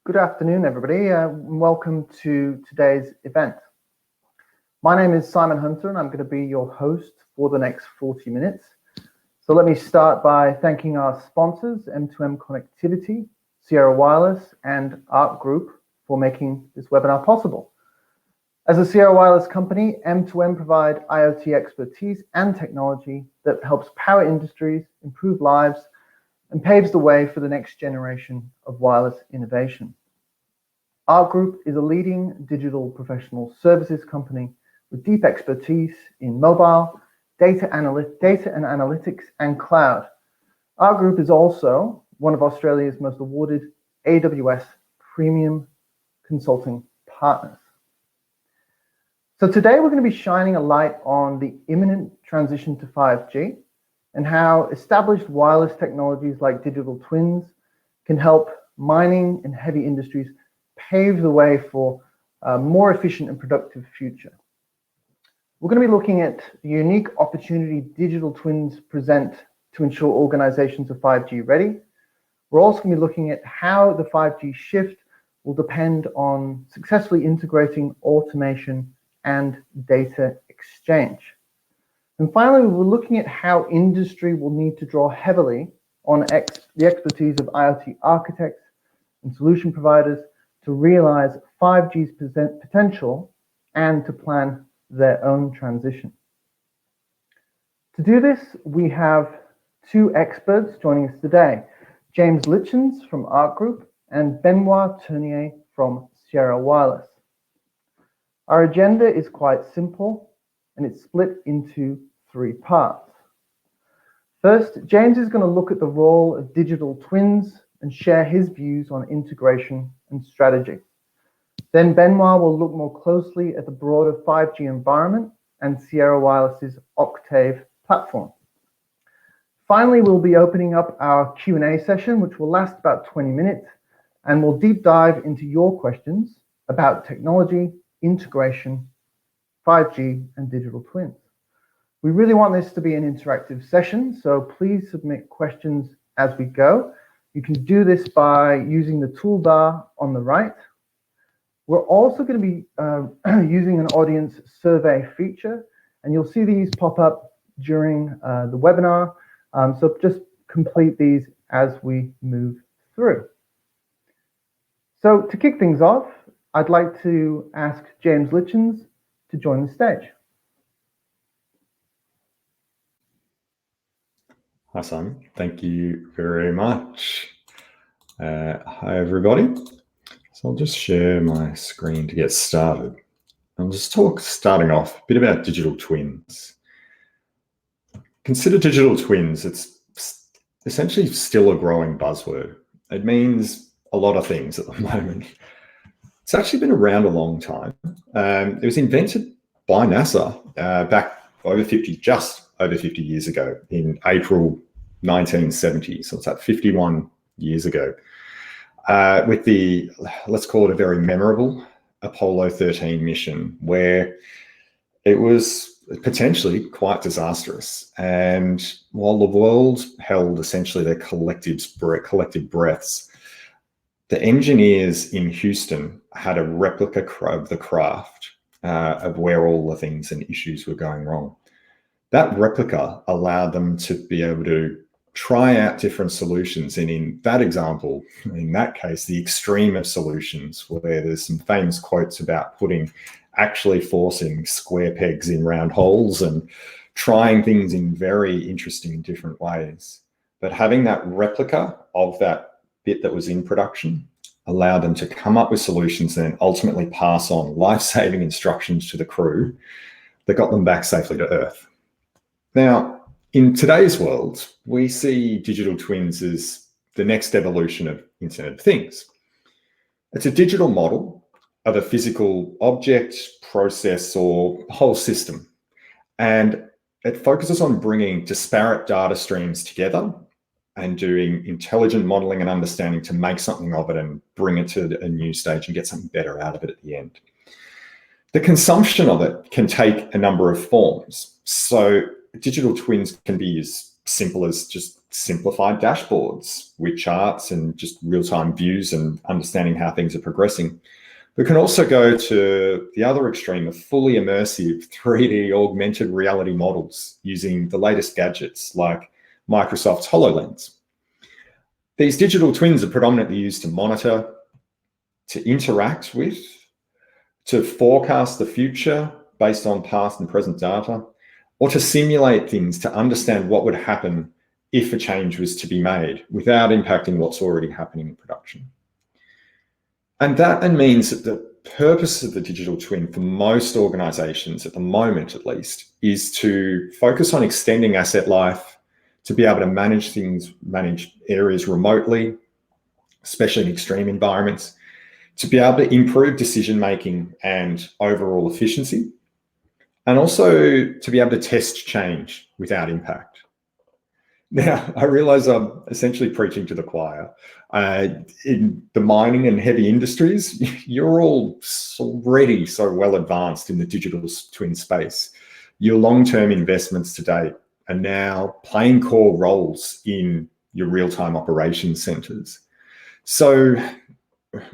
Good afternoon, everybody. Welcome to today's event. My name is Simon Hunter, and I'm going to be your host for the next 40 minutes. So let me start by thanking our sponsors, M2M Connectivity, Sierra Wireless, and Arc Group for making this webinar possible. As a Sierra Wireless company, M2M provide IoT expertise and technology that helps power industries, improve lives, and paves the way for the next generation of wireless innovation. Our group is a leading digital professional services company with deep expertise in mobile, data and analytics, and cloud. Our group is also one of Australia's most awarded AWS premium consulting partners. So today we're going to be shining a light on the imminent transition to 5G and how established wireless technologies like digital twins can help mining and heavy industries pave the way for a more efficient and productive future. We're going to be looking at the unique opportunity digital twins present to ensure organizations are 5G ready. We're also going to be looking at how the 5G shift will depend on successfully integrating automation and data exchange. And finally, we're looking at how industry will need to draw heavily on the expertise of IoT architects and solution providers to realize 5G's potential and to plan their own transition. To do this, we have two experts joining us today, James Litchens from Arc Group and Benoit Tournier from Sierra Wireless. Our agenda is quite simple, and it's split into three parts. First, James is going to look at the role of digital twins and share his views on integration and strategy. Then Benoit will look more closely at the broader 5G environment and Sierra Wireless's Octave platform. Finally, we'll be opening up our Q&A session, which will last about 20 minutes, and we'll deep dive into your questions about technology, integration, 5G, and digital twins. We really want this to be an interactive session, so please submit questions as we go. You can do this by using the toolbar on the right. We're also going to be using an audience survey feature, and you'll see these pop up during the webinar. So just complete these as we move through. So to kick things off, I'd like to ask James Litchens to join the stage. Hi, Simon. Thank you very much. Hi, everybody. So I'll just share my screen to get started. I'll just starting off, a bit about digital twins. Consider digital twins. It's essentially still a growing buzzword. It means a lot of things at the moment. It's actually been around a long time. It was invented by NASA back just over 50 years ago in April 1970. So it's at 51 years ago. With the, let's call it a very memorable Apollo 13 mission, where it was potentially quite disastrous. And while the world held essentially their collective breaths, the engineers in Houston had a replica of the craft of where all the things and issues were going wrong. That replica allowed them to be able to try out different solutions. And in that example, in that case, the extreme of solutions, where there's some famous quotes about actually forcing square pegs in round holes and trying things in very interesting different ways. But having that replica of that bit that was in production allowed them to come up with solutions and then ultimately pass on life-saving instructions to the crew that got them back safely to Earth. Now, in today's world, we see digital twins as the next evolution of Internet of Things. It's a digital model of a physical object, process, or whole system. And it focuses on bringing disparate data streams together and doing intelligent modeling and understanding to make something of it and bring it to a new stage and get something better out of it at the end. The consumption of it can take a number of forms. So digital twins can be as simple as just simplified dashboards with charts and just real-time views and understanding how things are progressing. We can also go to the other extreme of fully immersive 3D augmented reality models using the latest gadgets like Microsoft's HoloLens. These digital twins are predominantly used to monitor, to interact with, to forecast the future based on past and present data, or to simulate things to understand what would happen if a change was to be made without impacting what's already happening in production. And that then means that the purpose of the digital twin for most organizations, at the moment at least, is to focus on extending asset life, to be able to manage things, manage areas remotely, especially in extreme environments, to be able to improve decision-making and overall efficiency, and also to be able to test change without impact. Now, I realize I'm essentially preaching to the choir. In the mining and heavy industries, you're all already so well advanced in the digital twin space. Your long-term investments to date are now playing core roles in your real-time operations centers. So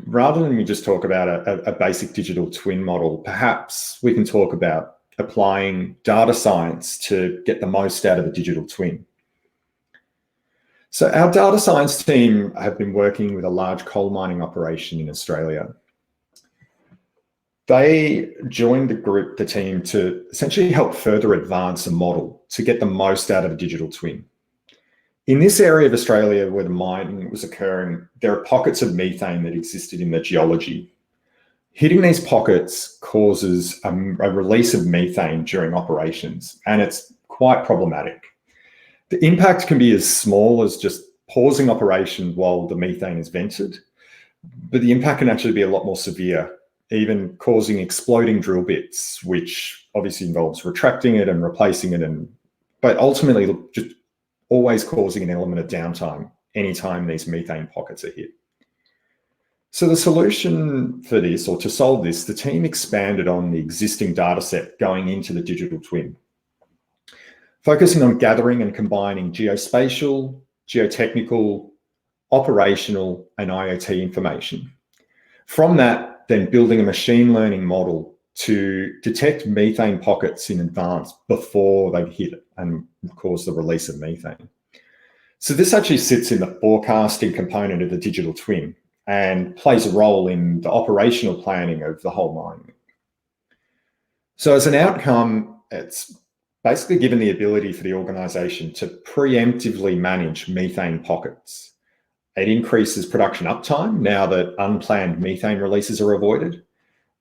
rather than we just talk about a basic digital twin model, perhaps we can talk about applying data science to get the most out of the digital twin. So our data science team have been working with a large coal mining operation in Australia. They joined the team to essentially help further advance a model to get the most out of a digital twin. In this area of Australia where the mining was occurring, there are pockets of methane that existed in the geology. Hitting these pockets causes a release of methane during operations, and it's quite problematic. The impact can be as small as just pausing operation while the methane is vented, but the impact can actually be a lot more severe, even causing exploding drill bits, which obviously involves retracting it and replacing it, but ultimately just always causing an element of downtime anytime these methane pockets are hit. So the solution for this, or to solve this, the team expanded on the existing data set going into the digital twin, focusing on gathering and combining geospatial, geotechnical, operational, and IoT information. From that, then building a machine learning model to detect methane pockets in advance before they hit it and cause the release of methane. So this actually sits in the forecasting component of the digital twin and plays a role in the operational planning of the whole mine. So as an outcome, it's basically given the ability for the organization to preemptively manage methane pockets. It increases production uptime now that unplanned methane releases are avoided.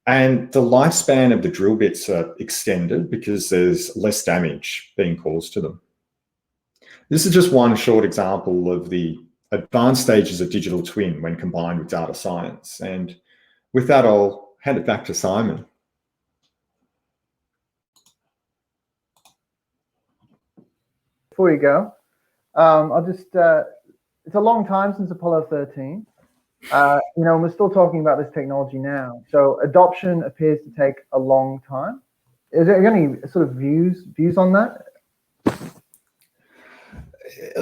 And the lifespan of the drill bits are extended because there's less damage being caused to them. This is just one short example of the advanced stages of digital twin when combined with data science. And with that, I'll hand it back to Simon. Before you go, I'll just, it's a long time since Apollo 13. We're still talking about this technology now. So adoption appears to take a long time. Is there any sort of views on that?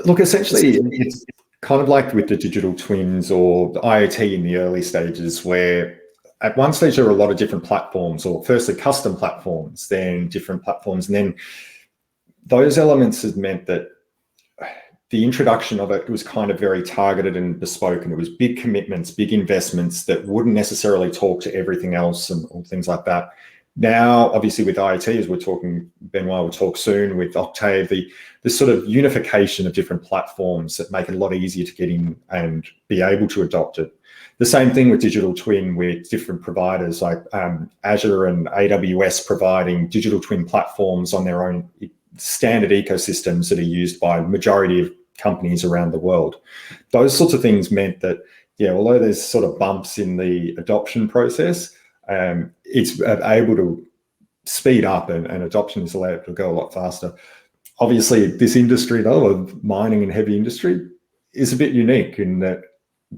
Look, essentially, it's kind of like with the digital twins or the IoT in the early stages, where at one stage there were a lot of different platforms, or firstly custom platforms, then different platforms, and then those elements has meant that the introduction of it was kind of very targeted and bespoke, and it was big commitments, big investments that wouldn't necessarily talk to everything else and things like that. Now, obviously with IoT, as we're talking, Benoit will talk soon with Octave, the sort of unification of different platforms that make it a lot easier to get in and be able to adopt it. The same thing with digital twin with different providers like Azure and AWS providing digital twin platforms on their own standard ecosystems that are used by the majority of companies around the world. Those sorts of things meant that, yeah, although there's sort of bumps in the adoption process, it's able to speed up and adoption is allowed to go a lot faster. Obviously, this industry, though, of mining and heavy industry, is a bit unique in that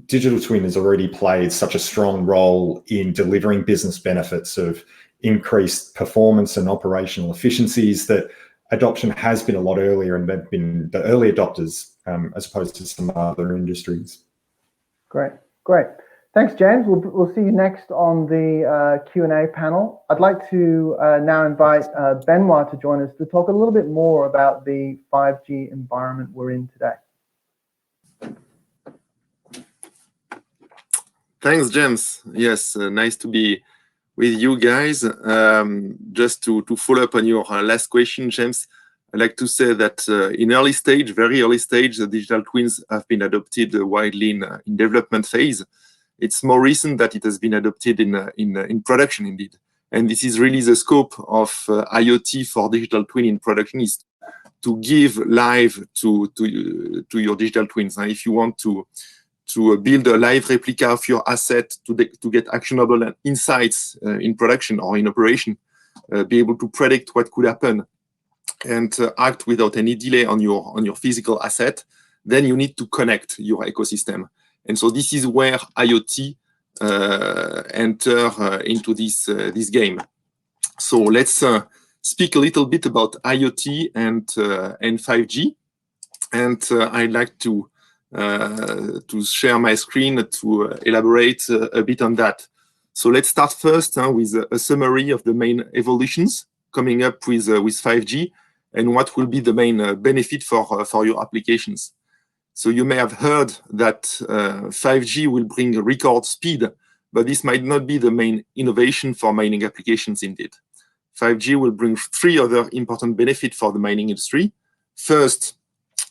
digital twin has already played such a strong role in delivering business benefits of increased performance and operational efficiencies that adoption has been a lot earlier, and they've been the early adopters as opposed to some other industries. Great, great. Thanks, James. We'll see you next on the Q&A panel. I'd like to now invite Benoit to join us to talk a little bit more about the 5G environment we're in today. Thanks, James. Yes, nice to be with you guys. Just to follow up on your last question, James, I'd like to say that in early stage, very early stage, the digital twins have been adopted widely in development phase. It's more recent that it has been adopted in production, indeed. And this is really the scope of IoT for digital twin in production, is to give live to your digital twins. Now, if you want to build a live replica of your asset to get actionable insights in production or in operation, be able to predict what could happen and act without any delay on your physical asset, then you need to connect your ecosystem. And so this is where IoT enter into this game. So let's speak a little bit about IoT and 5G. And I'd like to share my screen to elaborate a bit on that. So let's start first with a summary of the main evolutions coming up with 5G and what will be the main benefit for your applications. So you may have heard that 5G will bring a record speed, but this might not be the main innovation for mining applications indeed. 5G will bring three other important benefits for the mining industry. First,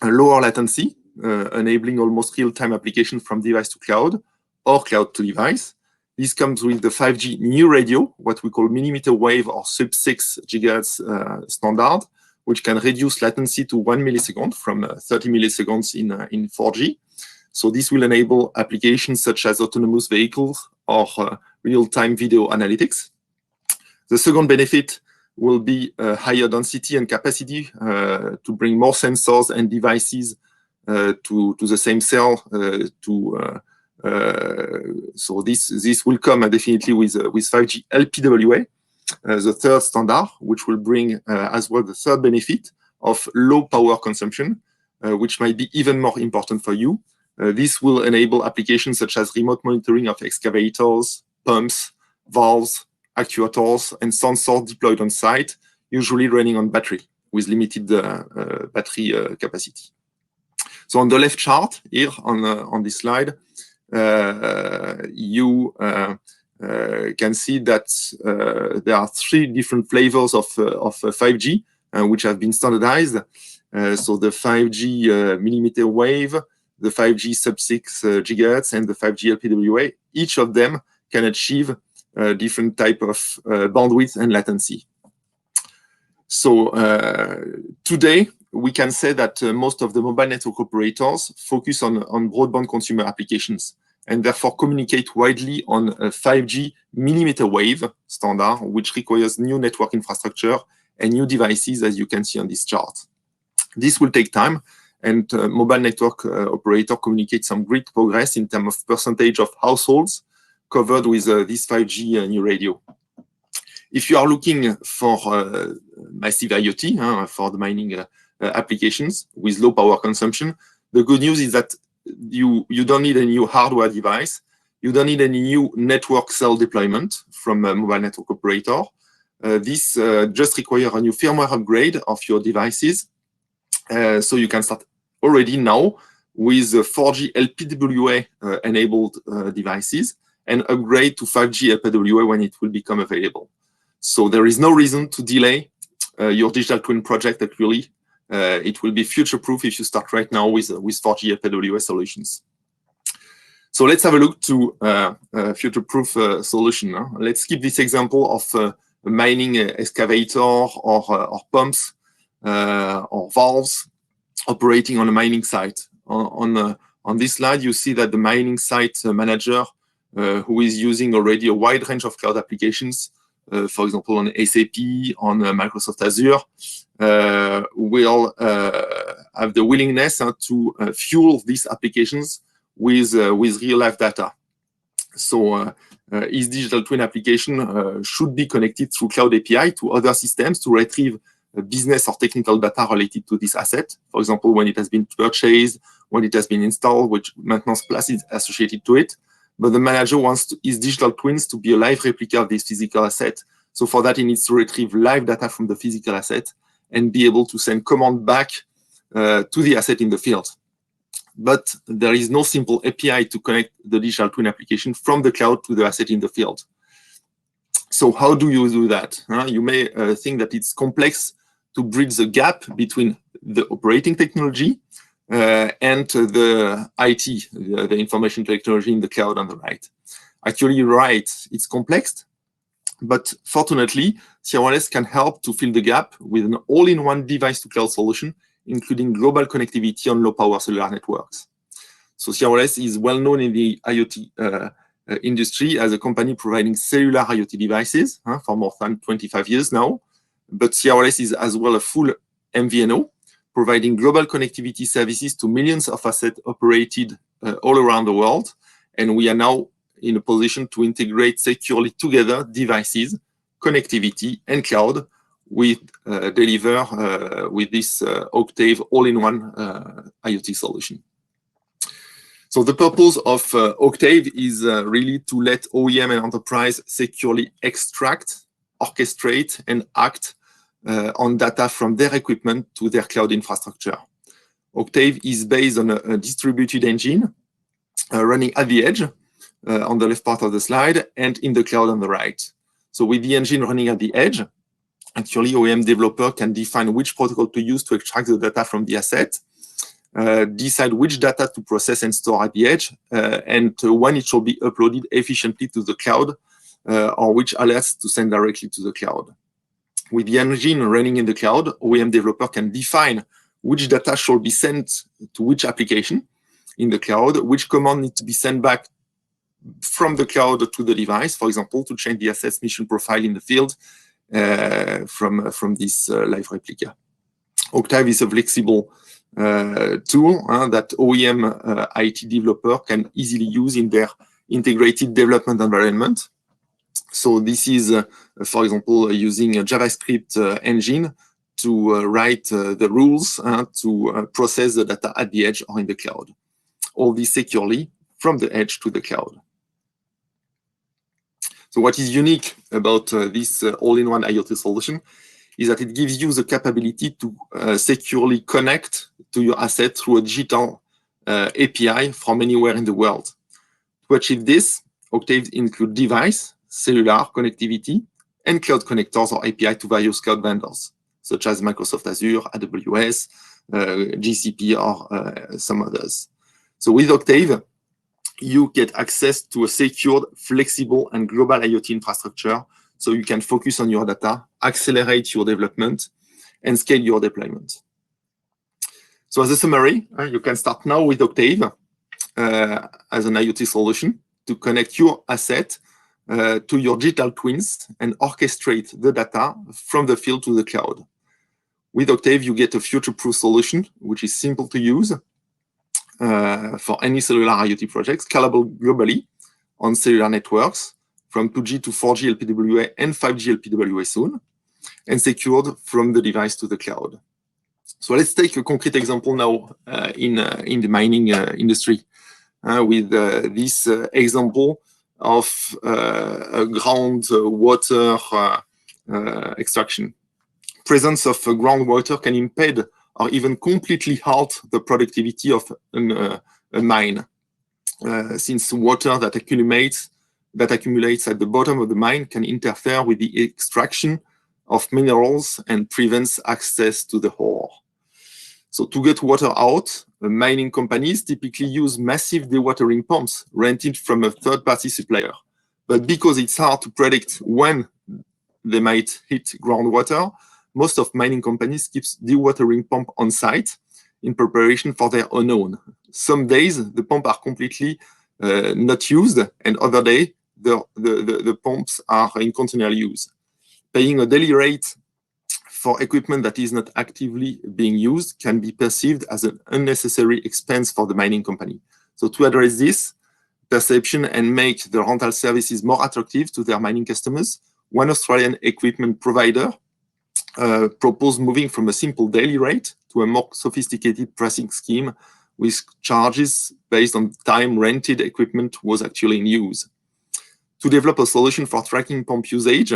a lower latency, enabling almost real-time application from device to cloud or cloud to device. This comes with the 5G new radio, what we call millimeter wave or sub-6 GHz standard, which can reduce latency to 1 millisecond from 30 milliseconds in 4G. So this will enable applications such as autonomous vehicles or real-time video analytics. The second benefit will be higher density and capacity to bring more sensors and devices to the same cell. So this will come definitely with 5G LPWA. The third standard, which will bring as well the third benefit of low power consumption, which might be even more important for you. This will enable applications such as remote monitoring of excavators, pumps, valves, actuators, and sensors deployed on site, usually running on battery with limited battery capacity. So on the left chart here on this slide, you can see that there are three different flavors of 5G which have been standardized. So the 5G millimeter wave, the 5G sub-6 GHz, and the 5G LPWA. Each of them can achieve different type of bandwidth and latency. So today, we can say that most of the mobile network operators focus on broadband consumer applications, and therefore communicate widely on a 5G millimeter wave standard, which requires new network infrastructure and new devices, as you can see on this chart. This will take time, and mobile network operator communicate some great progress in terms of percentage of households covered with this 5G new radio. If you are looking for massive IoT for the mining applications with low power consumption, the good news is that you don't need a new hardware device. You don't need any new network cell deployment from a mobile network operator. This just requires a new firmware upgrade of your devices. So you can start already now with 4G LPWA enabled devices and upgrade to 5G LPWA when it will become available. So there is no reason to delay your digital twin project. Actually, it will be future-proof if you start right now with 4G LPWA solutions. So let's have a look to a future-proof solution. Let's keep this example of a mining excavator or pumps or valves operating on a mining site. On this slide, you see that the mining site manager, who is using already a wide range of cloud applications, for example, on SAP, on Microsoft Azure, will have the willingness to fuel these applications with real-life data. So his digital twin application should be connected through Cloud API to other systems to retrieve business or technical data related to this asset. For example, when it has been purchased, when it has been installed, which maintenance plus is associated to it. But the manager wants his digital twins to be a live replica of this physical asset. So for that, he needs to retrieve live data from the physical asset and be able to send command back to the asset in the field. But there is no simple API to connect the digital twin application from the cloud to the asset in the field. So how do you do that? You may think that it's complex to bridge the gap between the operating technology and the IT, the information technology in the cloud on the right. Actually, you're right, it's complex, but fortunately, CRLS can help to fill the gap with an all-in-one device-to-cloud solution, including global connectivity on low-power cellular networks. So CRLS is well known in the IoT industry as a company providing cellular IoT devices for more than 25 years now. But CRLS is as well a full MVNO, providing global connectivity services to millions of assets operated all around the world. And we are now in a position to integrate securely together devices, connectivity, and cloud with deliver with this Octave all-in-one IoT solution. So the purpose of Octave is really to let OEM and enterprise securely extract, orchestrate, and act on data from their equipment to their cloud infrastructure. Octave is based on a distributed engine running at the edge on the left part of the slide and in the cloud on the right. So with the engine running at the edge, actually OEM developer can define which protocol to use to extract the data from the asset, decide which data to process and store at the edge, and when it should be uploaded efficiently to the cloud, or which alerts to send directly to the cloud. With the engine running in the cloud, OEM developer can define which data should be sent to which application in the cloud, which command needs to be sent back from the cloud to the device, for example, to change the asset's mission profile in the field from this live replica. Octave is a flexible tool that OEM IT developer can easily use in their integrated development environment. So this is, for example, using a JavaScript engine to write the rules to process the data at the edge or in the cloud. All this securely from the edge to the cloud. So what is unique about this all-in-one IoT solution is that it gives you the capability to securely connect to your asset through a digital API from anywhere in the world. To achieve this, Octave includes device, cellular connectivity, and cloud connectors or API to various cloud vendors, such as Microsoft Azure, AWS, GCP, or some others. So with Octave, you get access to a secured, flexible, and global IoT infrastructure, so you can focus on your data, accelerate your development, and scale your deployment. So as a summary, you can start now with Octave as an IoT solution to connect your asset to your digital twins and orchestrate the data from the field to the cloud. With Octave, you get a future-proof solution, which is simple to use for any cellular IoT project, scalable globally on cellular networks from 2G to 4G LPWA and 5G LPWA soon, and secured from the device to the cloud. So let's take a concrete example now in the mining industry with this example of groundwater extraction. Presence of groundwater can impede or even completely halt the productivity of a mine, since water that accumulates at the bottom of the mine can interfere with the extraction of minerals and prevents access to the ore. So to get water out, mining companies typically use massive dewatering pumps rented from a third-party supplier. But because it's hard to predict when they might hit groundwater, most of mining companies keep dewatering pump on site in preparation for their unknown. Some days the pumps are completely not used, and other days the pumps are in continual use. Paying a daily rate for equipment that is not actively being used can be perceived as an unnecessary expense for the mining company. So to address this perception and make the rental services more attractive to their mining customers, one Australian equipment provider proposed moving from a simple daily rate to a more sophisticated pricing scheme with charges based on time rented equipment was actually in use. To develop a solution for tracking pump usage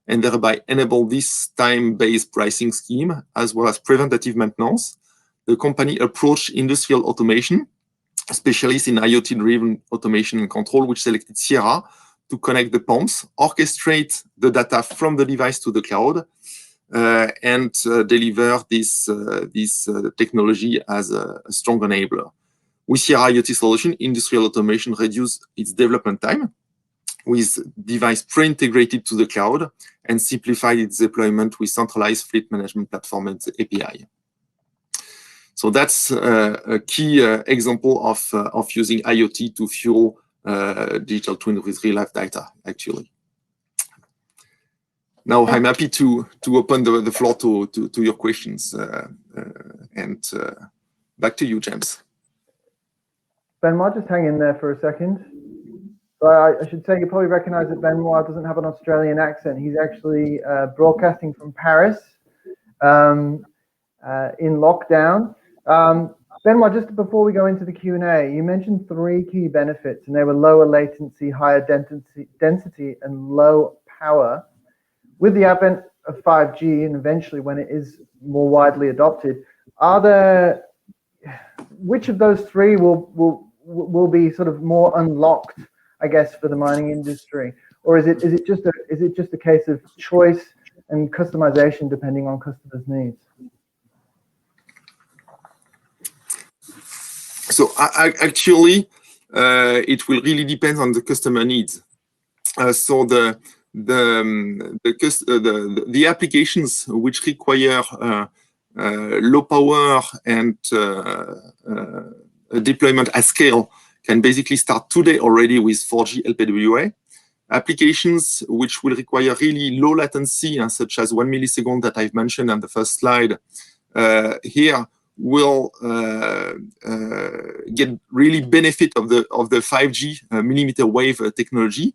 and thereby enable this time-based pricing scheme as well as preventative maintenance, the company approached industrial automation, specialists in IoT-driven automation and control, which selected Sierra to connect the pumps, orchestrate the data from the device to the cloud, and deliver this technology as a strong enabler. With Sierra IoT solution, industrial automation reduced its development time with device pre-integrated to the cloud and simplified its deployment with centralized fleet management platform and API. So that's a key example of using IoT to fuel digital twin with real-life data, actually. Now I'm happy to open the floor to your questions, and back to you, James. Benoit, just hang in there for a second. I should say you probably recognize that Benoit doesn't have an Australian accent. He's actually broadcasting from Paris in lockdown. Benoit, just before we go into the Q&A, you mentioned 3 key benefits, and they were lower latency, higher density, and low power. With the advent of 5G and eventually when it is more widely adopted, which of those 3 will be sort of more unlocked, I guess, for the mining industry, or is it just a case of choice and customization depending on customers' needs? So actually, it will really depend on the customer needs. So the applications which require low power and deployment at scale can basically start today already with 4G LPWA. Applications which will require really low latency, such as 1 millisecond that I've mentioned on the first slide, here will get really benefit of the 5G millimeter wave technology.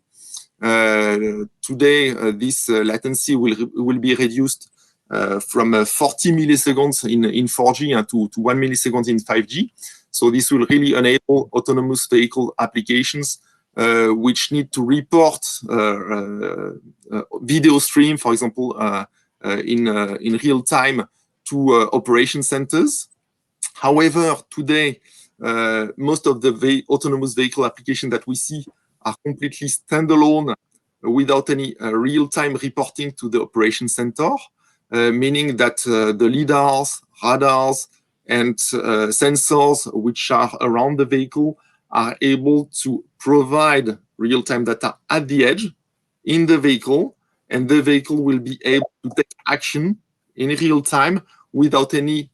Today, this latency will be reduced from 40 milliseconds in 4G to 1 millisecond in 5G. So this will really enable autonomous vehicle applications which need to report video stream, for example, in real time to operation centers. However, today, most of the autonomous vehicle applications that we see are completely standalone without any real-time reporting to the operation center, meaning that the lidars, radars, and sensors which are around the vehicle are able to provide real-time data at the edge in the vehicle, and the vehicle will be able to take action in real time without any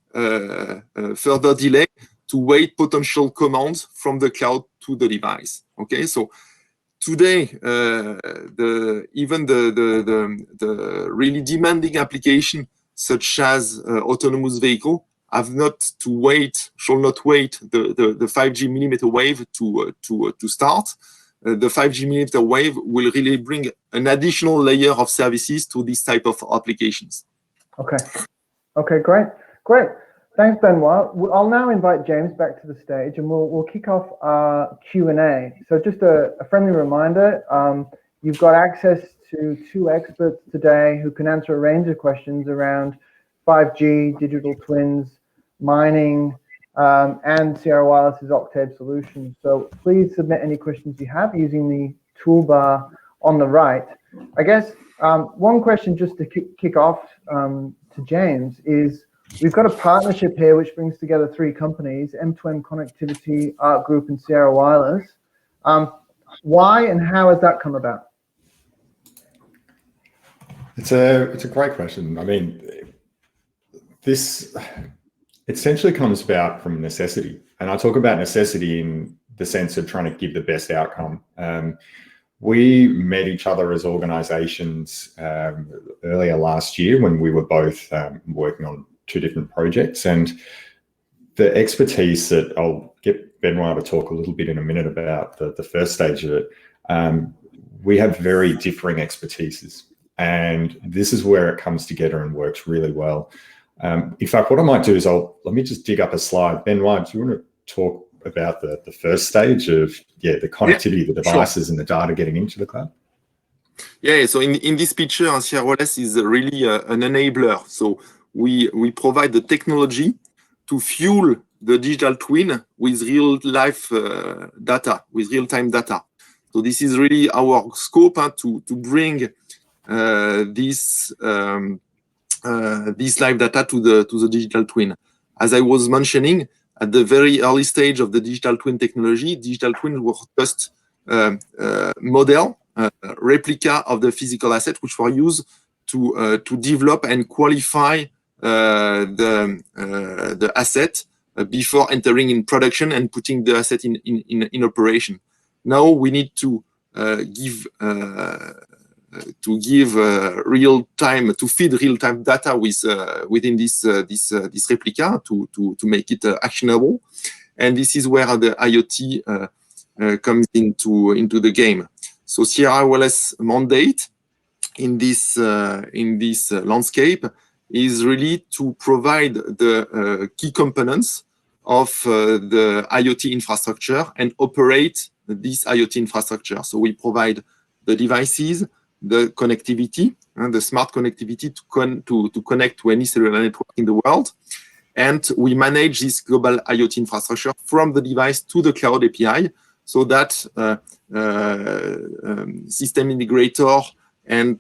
further delay to wait potential commands from the cloud to the device. Okay, so today, even the really demanding application such as autonomous vehicle have not to wait, shall not wait the 5G millimeter wave to start. The 5G millimeter wave will really bring an additional layer of services to this type of applications. Okay, great. Thanks, Benoit. I'll now invite James back to the stage, and we'll kick off our Q&A. So just a friendly reminder, you've got access to 2 experts today who can answer a range of questions around 5G, digital twins, mining, and Sierra Wireless's Octave solutions. So please submit any questions you have using the toolbar on the right. I guess one question just to kick off to James is, we've got a partnership here which brings together 3 companies, M2M Connectivity, Art Group, and Sierra Wireless. Why and how has that come about? It's a great question. I mean, this essentially comes about from necessity. And I talk about necessity in the sense of trying to give the best outcome. We met each other as organizations earlier last year when we were both working on 2 different projects. And the expertise that I'll get Benoit to talk a little bit in a minute about the first stage of it, we have very differing expertises. And this is where it comes together and works really well. In fact, what I might do is let me just dig up a slide. Benoit, do you want to talk about the first stage of the connectivity, the devices and the data getting into the cloud? Yeah, so in this picture, CROLS is really an enabler. So we provide the technology to fuel the digital twin with real-life data, with real-time data. So this is really our scope to bring this live data to the digital twin. As I was mentioning, at the very early stage of the digital twin technology, digital twin was just model, replica of the physical asset, which were used to develop and qualify the asset before entering in production and putting the asset in operation. Now we need to give real time, to feed real time data within this replica to make it actionable, and this is where the IoT comes into the game. So CROLS mandate in this landscape is really to provide the key components of the IoT infrastructure and operate this IoT infrastructure. So we provide the devices, the connectivity, and the smart connectivity to connect to any cellular network in the world. And we manage this global IoT infrastructure from the device to the cloud API, so that system integrator and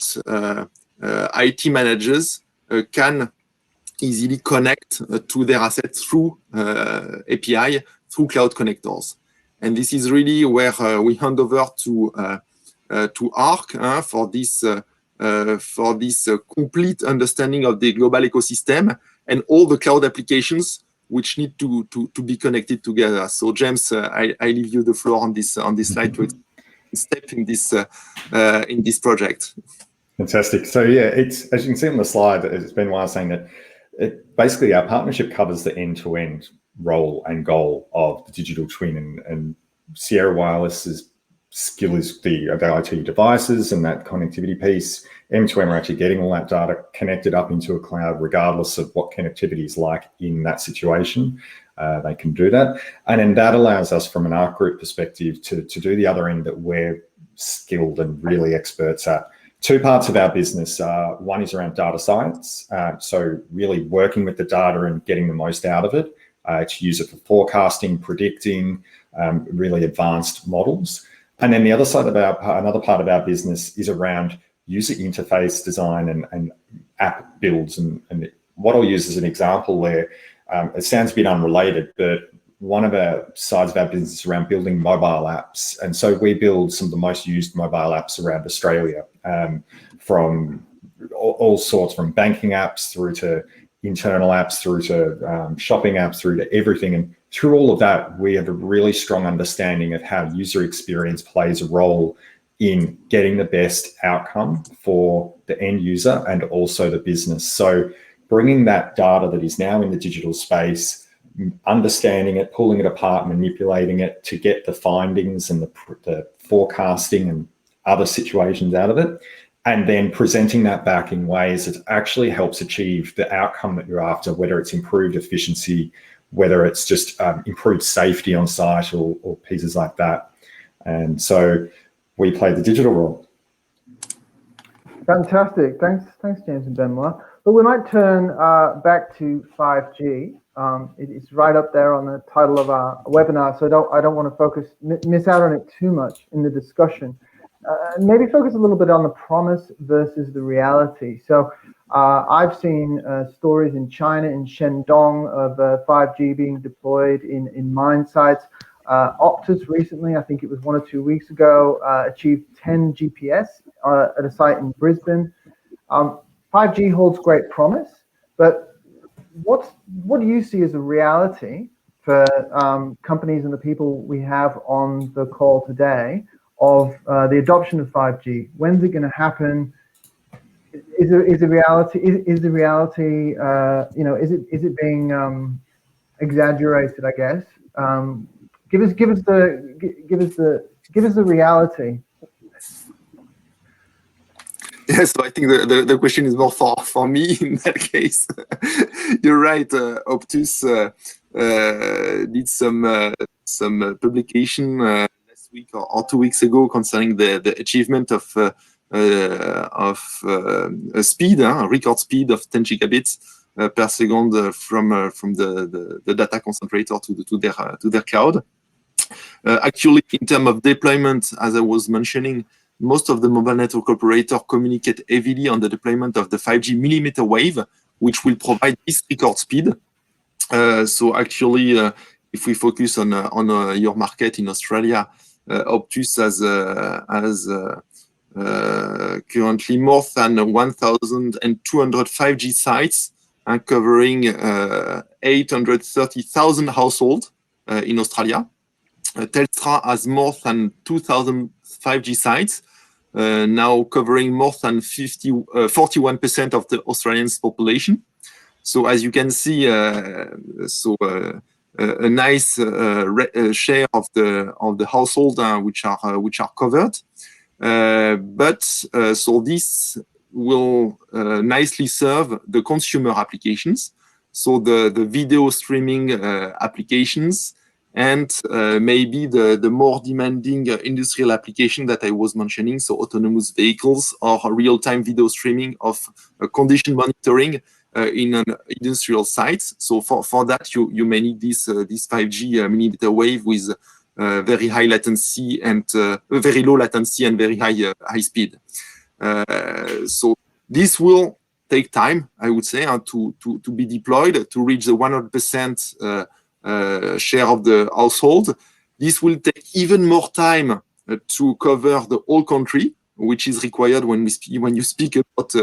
IT managers can easily connect to their assets through API, through cloud connectors. And this is really where we hand over to Arc for this complete understanding of the global ecosystem and all the cloud applications which need to be connected together. So James, I leave you the floor on this slide to step in this project. Fantastic. So yeah, it's, as you can see on the slide, it's Benoit saying that basically our partnership covers the end-to-end role and goal of the digital twin, and Sierra Wireless's skill is the IT devices and that connectivity piece. M2M are actually getting all that data connected up into a cloud, regardless of what connectivity is like in that situation. They can do that. And then that allows us from an Arc Group perspective to do the other end that we're skilled and really experts at. Two parts of our business. One is around data science. So really working with the data and getting the most out of it to use it for forecasting, predicting, really advanced models. And then the other side of another part of our business is around user interface design and app builds. And what I'll use as an example there, it sounds a bit unrelated, but one of our sides of our business is around building mobile apps. And so we build some of the most used mobile apps around Australia, from all sorts, from banking apps through to internal apps, through to shopping apps, through to everything. And through all of that, we have a really strong understanding of how user experience plays a role in getting the best outcome for the end user and also the business. So bringing that data that is now in the digital space, understanding it, pulling it apart, manipulating it to get the findings and the forecasting and other situations out of it, and then presenting that back in ways that actually helps achieve the outcome that you're after, whether it's improved efficiency, whether it's just improved safety on site or pieces like that. And so we play the digital role. Fantastic. Thanks, James and Benoit. But we might turn back to 5G. It's right up there on the title of our webinar, so I don't want to miss out on it too much in the discussion. Maybe focus a little bit on the promise versus the reality. So I've seen stories in China, in Shandong, of 5G being deployed in mine sites. Octave recently, I think it was 1 or 2 weeks ago, achieved 10 GPS at a site in Brisbane. 5G holds great promise, but what do you see as a reality for companies and the people we have on the call today of the adoption of 5G? When's it going to happen? Is the reality is it being exaggerated, I guess? Give us the reality. Yes, so I think the question is more for me in that case. You're right. Optus did some publication last week or 2 weeks ago concerning the achievement of a speed, a record speed of 10 gigabits per second from the data concentrator to their cloud. Actually, in terms of deployment, as I was mentioning, most of the mobile network operators communicate heavily on the deployment of the 5G millimeter wave, which will provide this record speed. So actually, if we focus on your market in Australia, Optus has currently more than 1,200 5G sites and covering 830,000 households in Australia. Telstra has more than 2,000 5G sites, now covering more than 41% of the Australian population. So as you can see, a nice share of the household which are covered. So this will nicely serve the consumer applications, so the video streaming applications, and maybe the more demanding industrial application that I was mentioning, so autonomous vehicles or real-time video streaming of condition monitoring in an industrial site. So for that, you may need this 5G millimeter wave with very high latency and very low latency and very high speed. So this will take time, I would say, to be deployed to reach the 100% share of the household. This will take even more time to cover the whole country, which is required when you speak about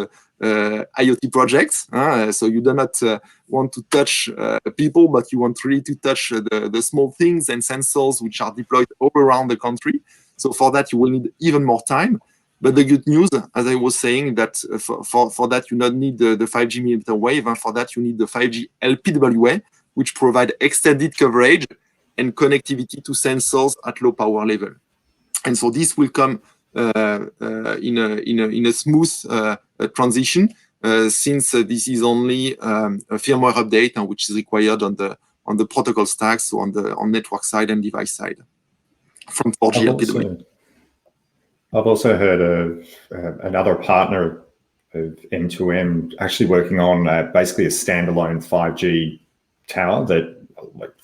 IoT projects. So you do not want to touch people, but you want really to touch the small things and sensors which are deployed all around the country. So for that, you will need even more time. But the good news, as I was saying, that for that you not need the 5G millimeter wave, and for that you need the 5G LPWA, which provide extended coverage and connectivity to sensors at low power level. And so this will come in a smooth transition, since this is only a firmware update, which is required on the protocol stack, so on network side and device side from 4G LPWA. I've also heard of another partner of M2M actually working on basically a standalone 5G tower that,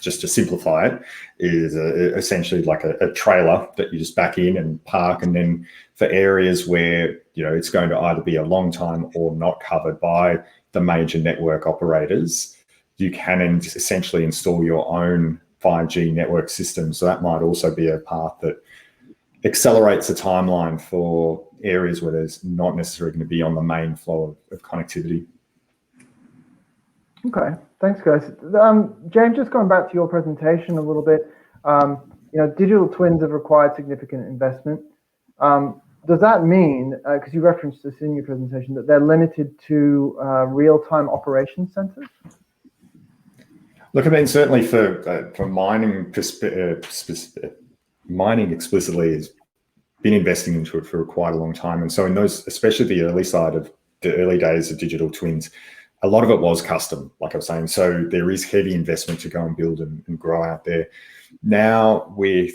just to simplify it, is essentially like a trailer that you just back in and park, and then for areas where it's going to either be a long time or not covered by the major network operators, you can essentially install your own 5G network system. So that might also be a path that accelerates the timeline for areas where there's not necessarily going to be on the main flow of connectivity. Okay, thanks, guys. James, just going back to your presentation a little bit, digital twins have required significant investment. Does that mean, because you referenced this in your presentation, that they're limited to real-time operation centers? Look, I mean, certainly for mining, mining explicitly has been investing into it for quite a long time. And so in those, especially the early days of digital twins, a lot of it was custom, like I was saying. So there is heavy investment to go and build and grow out there. Now with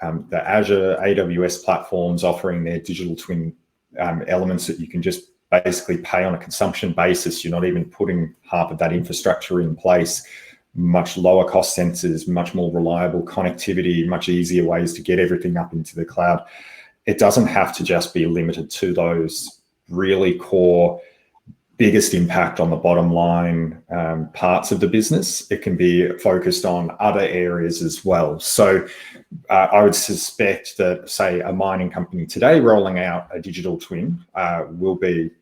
the Azure AWS platforms offering their digital twin elements that you can just basically pay on a consumption basis, you're not even putting half of that infrastructure in place. Much lower cost sensors, much more reliable connectivity, much easier ways to get everything up into the cloud. It doesn't have to just be limited to those really core, biggest impact on the bottom line parts of the business. It can be focused on other areas as well. So I would suspect that, say, a mining company today rolling out a digital twin will be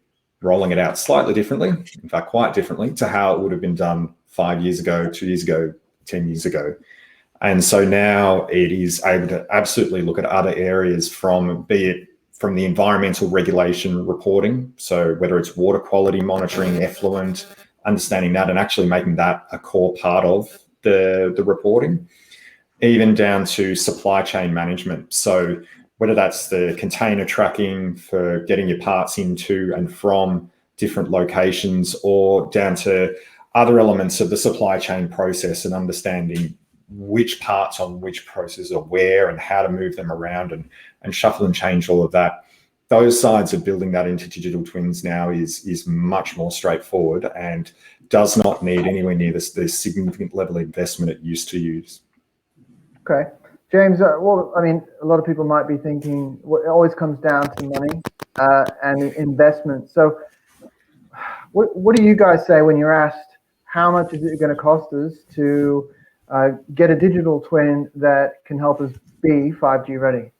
rolling it out slightly differently, in fact, quite differently to how it would have been done 5 years ago, 2 years ago, 10 years ago. And so now it is able to absolutely look at other areas be it from the environmental regulation reporting, so whether it's water quality monitoring, effluent, understanding that and actually making that a core part of the reporting, even down to supply chain management. So whether that's the container tracking for getting your parts into and from different locations, or down to other elements of the supply chain process and understanding which parts on which process are where and how to move them around and shuffle and change all of that. Those sides of building that into digital twins now is much more straightforward and does not need anywhere near the significant level of investment it used to use. Okay. James, well, I mean, a lot of people might be thinking, well, it always comes down to money and investment. So what do you guys say when you're asked, how much is it going to cost us to get a digital twin that can help us be 5G ready?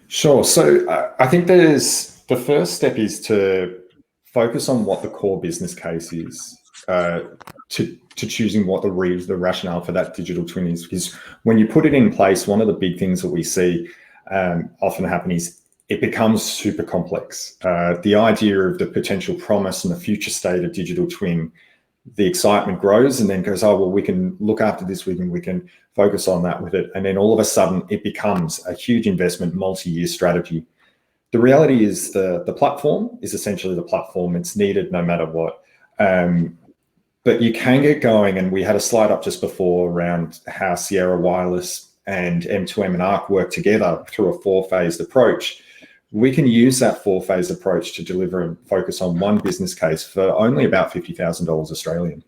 Sure. So I think the first step is to focus on what the core business case is, to choosing what the rationale for that digital twin is. Because when you put it in place, one of the big things that we see often happen is it becomes super complex. The idea of the potential promise and the future state of digital twin, the excitement grows and then goes, oh, well, we can look after this, we can focus on that with it. And then all of a sudden it becomes a huge investment, multi-year strategy. The reality is the platform is essentially the platform. It's needed no matter what. But you can get going, and we had a slide up just before around how Sierra Wireless and M2M and ARC work together through a 4-phased approach. We can use that 4-phase approach to deliver and focus on one business case for only about $50,000 Australian.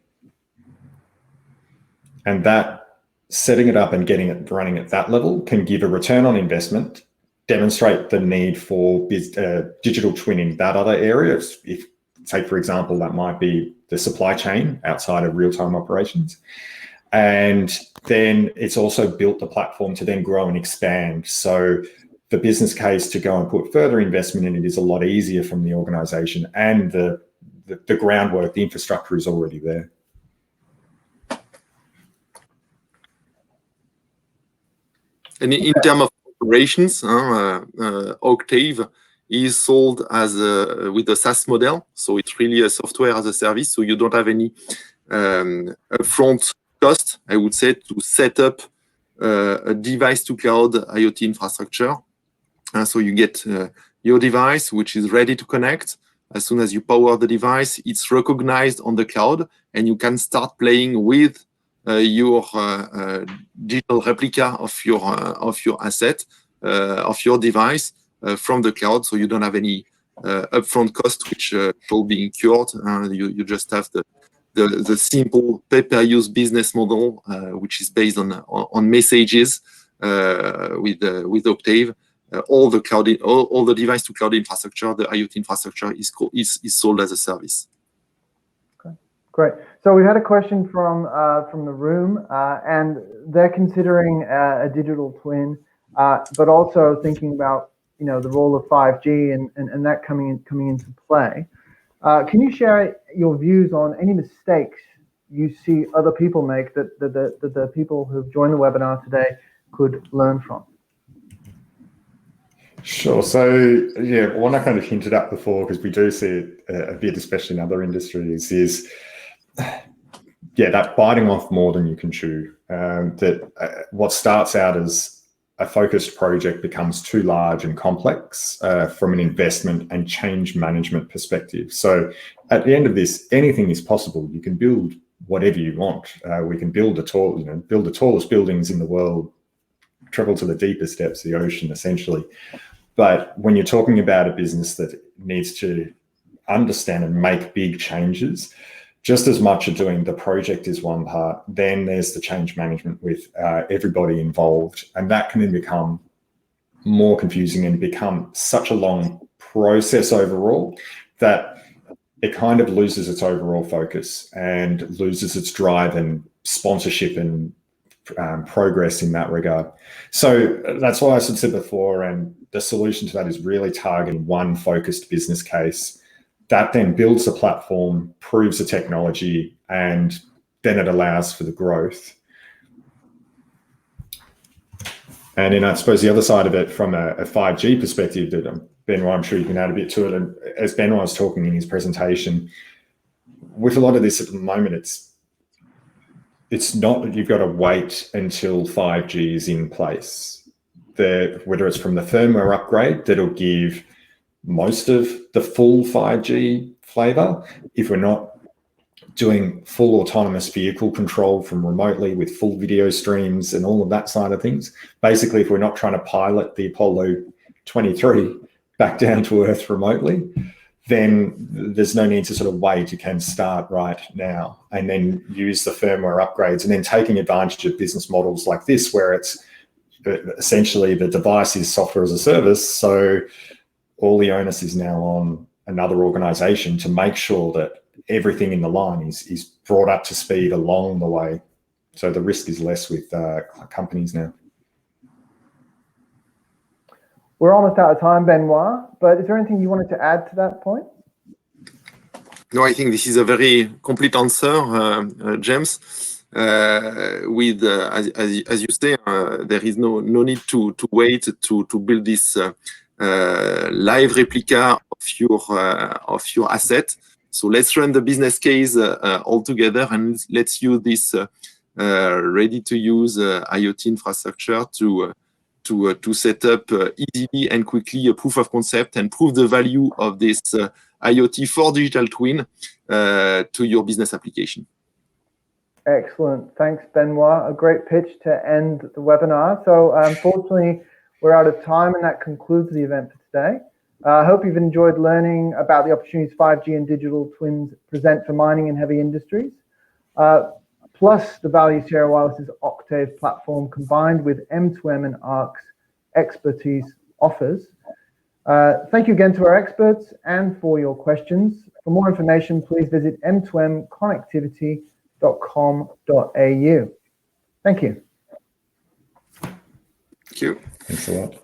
And that, setting it up and getting it running at that level, can give a return on investment, demonstrate the need for digital twin in that other area. If, say, for example, that might be the supply chain outside of real-time operations. And then it's also built the platform to then grow and expand. So the business case to go and put further investment in it is a lot easier from the organization, and the groundwork, the infrastructure is already there. And in terms of operations, Octave is sold as with the SaaS model. So it's really a software as a service. So you don't have any upfront cost, I would say, to set up a device to cloud IoT infrastructure. So you get your device, which is ready to connect. As soon as you power the device, it's recognized on the cloud, and you can start playing with your digital replica of your asset, of your device from the cloud. So you don't have any upfront cost, which will be incurred. You just have the simple pay-per-use business model, which is based on messages with Octave. All the device to cloud infrastructure, the IoT infrastructure is sold as a service. Okay, great. So we had a question from the room, and they're considering a digital twin, but also thinking about the role of 5G and that coming into play. Can you share your views on any mistakes you see other people make that the people who've joined the webinar today could learn from? Sure. So, yeah, one I kind of hinted at before, because we do see it a bit, especially in other industries, is, that biting off more than you can chew. That what starts out as a focused project becomes too large and complex from an investment and change management perspective. So at the end of this, anything is possible. You can build whatever you want. We can build build the tallest buildings in the world, travel to the deepest depths of the ocean, essentially. But when you're talking about a business that needs to understand and make big changes, just as much of doing the project is one part, then there's the change management with everybody involved. And that can then become more confusing and become such a long process overall that it kind of loses its overall focus and loses its drive and sponsorship and progress in that regard. So that's why I said before, and the solution to that is really targeting one focused business case that then builds the platform, proves the technology, and then it allows for the growth. And then I suppose the other side of it from a 5G perspective, that Benoit, I'm sure you can add a bit to it. And as Benoit was talking in his presentation, with a lot of this at the moment, it's not that you've got to wait until 5G is in place. whether it's from the firmware upgrade that'll give most of the full 5G flavor, if we're not doing full autonomous vehicle control from remotely with full video streams and all of that side of things. Basically, if we're not trying to pilot the Apollo 23 back down to Earth remotely, then there's no need to sort of wait. You can start right now and then use the firmware upgrades, and then taking advantage of business models like this, where it's essentially the device is software as a service. So all the onus is now on another organization to make sure that everything in the line is brought up to speed along the way. So the risk is less with companies now. We're almost out of time, Benoit, but is there anything you wanted to add to that point? No, I think this is a very complete answer, James. With as you say, there is no need to wait to build this live replica of your asset. So let's run the business case all together, and let's use this ready-to-use IoT infrastructure to set up easily and quickly a proof of concept and prove the value of this IoT for digital twin to your business application. Excellent. Thanks, Benoit. A great pitch to end the webinar. So unfortunately, we're out of time, and that concludes the event for today. I hope you've enjoyed learning about the opportunities 5G and digital twins present for mining and heavy industries, plus the value Sierra Wireless's Octave platform combined with M2M and ARC's expertise offers. Thank you again to our experts and for your questions. For more information, please visit m2mconnectivity.com.au. Thank you. Thank you. Thanks a lot.